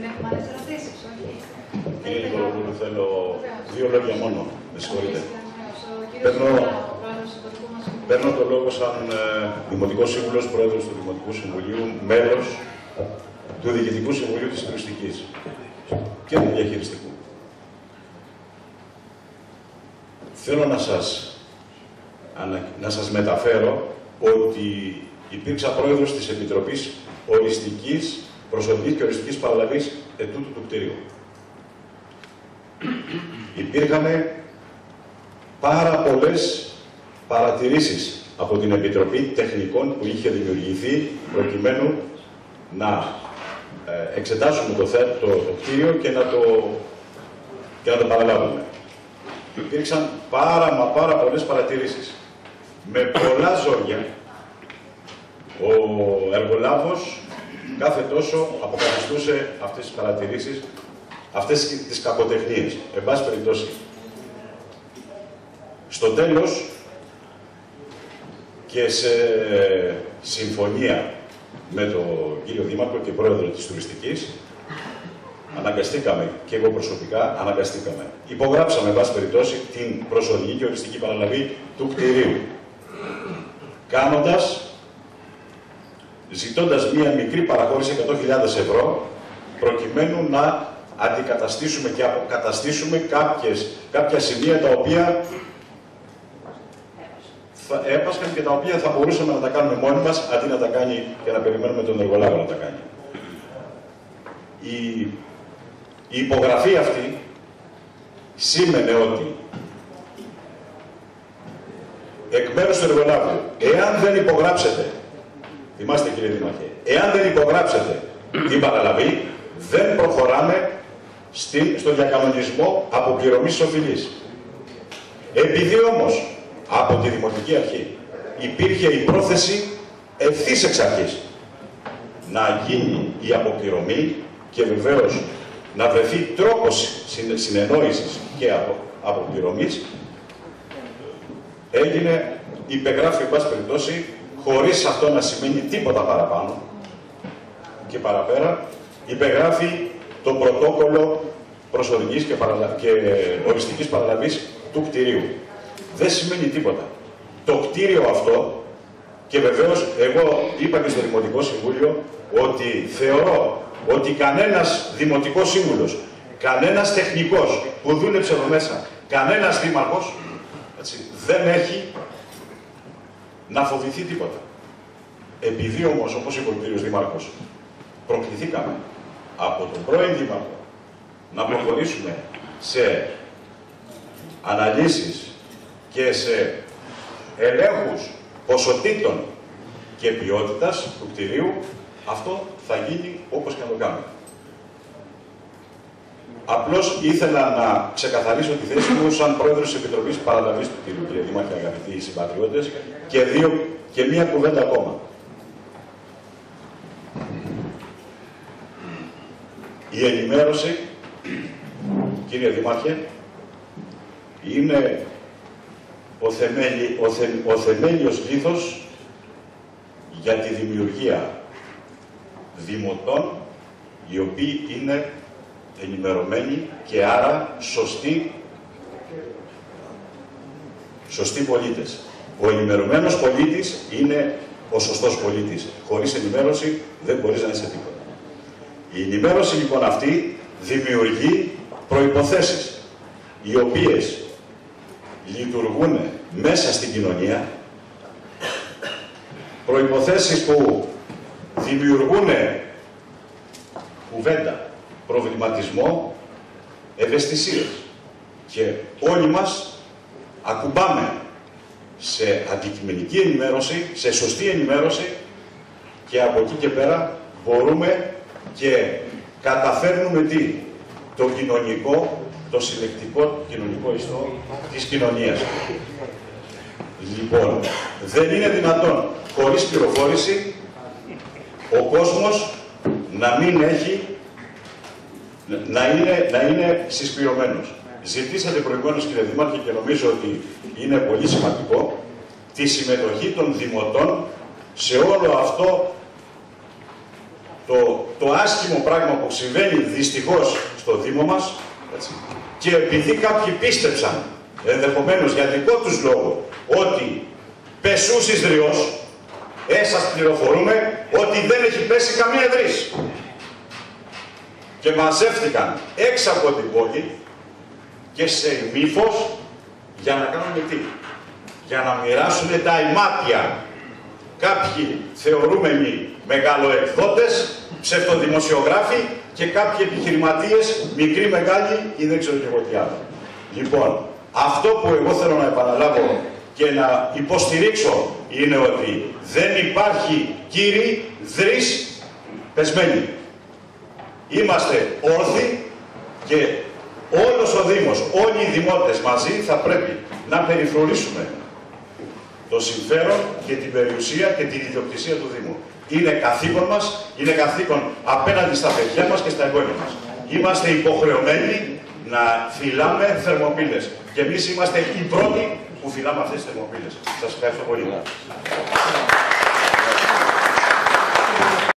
Δεν έχουμε άλλες ερωτήσεις, όχι? Κύριε Κολοβούλου, θέλω δύο λόγια μόνο. Με συγχωρείτε. Παίρνω το λόγο σαν Δημοτικός Σύμβουλος, Πρόεδρος του Δημοτικού Συμβουλίου, μέλος του Διοικητικού Συμβουλίου της Τουριστικής και του Διαχειριστικού. Θέλω να σας μεταφέρω ότι υπήρξα πρόεδρος της Επιτροπής Οριστικής, Προσωπικής και Οριστικής Παραλαβής ετούτου του κτηρίου. Υπήρχαν πάρα πολλές παρατηρήσεις από την Επιτροπή Τεχνικών που είχε δημιουργηθεί προκειμένου να εξετάσουμε το κτίριο και να το παραλάβουμε. Υπήρξαν πάρα πολλές παρατηρήσεις. Με πολλά ζόρια, ο εργολάβος κάθε τόσο αποκαθιστούσε αυτές τις παρατηρήσεις, αυτές τις κακοτεχνίες. Εν πάση περιπτώσει, στο τέλος και σε συμφωνία με τον κύριο Δήμαρχο και πρόεδρο της Τουριστικής, αναγκαστήκαμε, και εγώ προσωπικά αναγκαστήκαμε. Υπογράψαμε, εν πάση περιπτώσει, την προσωρινή και οριστική παραλαβή του κτηρίου. Ζητώντας μία μικρή παραχώρηση 100.000 ευρώ, προκειμένου να αντικαταστήσουμε και αποκαταστήσουμε κάποια σημεία τα οποία έπασχαν και τα οποία θα μπορούσαμε να τα κάνουμε μόνοι μας, αντί να τα κάνει και να περιμένουμε τον εργολάβο να τα κάνει. Η υπογραφή αυτή σήμαινε ότι εκ μέρους του εργολάβου, εάν δεν υπογράψετε, θυμάστε κύριε Δήμαρχε, εάν δεν υπογράψετε την παραλαβή, δεν προχωράμε στο διακανονισμό αποπληρωμής οφειλής. Επειδή όμως από τη Δημοτική Αρχή υπήρχε η πρόθεση ευθύς εξ αρχής να γίνει η αποπληρωμή και βεβαίως να βρεθεί τρόπος συνεννόησης και αποπληρωμής, υπεγράφει, εν πάση περιπτώσει, χωρίς αυτό να σημαίνει τίποτα παραπάνω και παραπέρα, υπεγράφει το πρωτόκολλο προσωρινής και οριστικής παραλαβής του κτηρίου. Δεν σημαίνει τίποτα. Το κτίριο αυτό, και βεβαίως εγώ είπα και στο Δημοτικό Συμβούλιο ότι θεωρώ ότι κανένας Δημοτικός Σύμβουλος, κανένας τεχνικός που δούλεψε εδώ μέσα, κανένας δήμαρχος, δεν έχει να φοβηθεί τίποτα. Επειδή όμως, όπως είπε ο κύριος Δήμαρχος, προκληθήκαμε από τον πρώην Δήμαρχο να προχωρήσουμε σε αναλύσεις και σε ελέγχους ποσοτήτων και ποιότητας του κτηρίου, αυτό θα γίνει όπως και να το κάνουμε. Απλώς ήθελα να ξεκαθαρίσω τη θέση μου σαν πρόεδρος της Επιτροπής Παραλαβής του κτηρίου, κύριε Δήμαρχε, αγαπητοί συμπατριώτες, και μία κουβέντα ακόμα. Η ενημέρωση, κύριε Δήμαρχε, είναι ο θεμέλιος λίθος για τη δημιουργία δημοτών οι οποίοι είναι ενημερωμένοι και άρα σωστοί πολίτες. Ο ενημερωμένος πολίτης είναι ο σωστός πολίτης. Χωρίς ενημέρωση δεν μπορείς να είσαι τίποτα. Η ενημέρωση λοιπόν αυτή δημιουργεί προϋποθέσεις οι οποίες λειτουργούν μέσα στην κοινωνία, προϋποθέσεις που δημιουργούν κουβέντα, προβληματισμό, ευαισθησίες. Και όλοι μας ακουμπάμε σε αντικειμενική ενημέρωση, σε σωστή ενημέρωση, και από εκεί και πέρα μπορούμε και καταφέρνουμε το κοινωνικό, το συλλεκτικό κοινωνικό ιστό της κοινωνίας. Λοιπόν, δεν είναι δυνατόν χωρίς πληροφόρηση ο κόσμος να μην έχει, να είναι συσπηρωμένος. Ζητήσατε προηγουμένως, κύριε Δήμαρχε, και νομίζω ότι είναι πολύ σημαντικό, τη συμμετοχή των δημοτών σε όλο αυτό το άσχημο πράγμα που συμβαίνει δυστυχώς στο Δήμο μας, έτσι, και επειδή κάποιοι πίστεψαν, ενδεχομένως για δικό τους λόγο, ότι πεσούσης δριός, σας πληροφορούμε ότι δεν έχει πέσει καμία δρύς. Και μαζεύτηκαν έξω από την πόλη και σε μύφος για να κάνουν τι? Για να μοιράσουν τα ημάτια. Κάποιοι θεωρούμενοι μεγαλοεκδότες, ψευτοδημοσιογράφοι και κάποιοι επιχειρηματίες, μικροί, μεγάλοι ή δεν ξέρω και εγώ τι άλλο. Λοιπόν, αυτό που εγώ θέλω να επαναλάβω και να υποστηρίξω είναι ότι δεν υπάρχει, κύριοι, δρύς πεσμένοι. Είμαστε όρθιοι και όλος ο Δήμος, όλοι οι δημότες μαζί θα πρέπει να περιφρονήσουμε το συμφέρον και την περιουσία και την ιδιοκτησία του Δήμου. Είναι καθήκον μας, είναι καθήκον απέναντι στα παιδιά μας και στα εγγόνια μας. Είμαστε υποχρεωμένοι να φυλάμε θερμοπύλες. Και εμείς είμαστε οι πρώτοι που φυλάμε αυτές τις θερμοπύλες. Σας ευχαριστώ πολύ.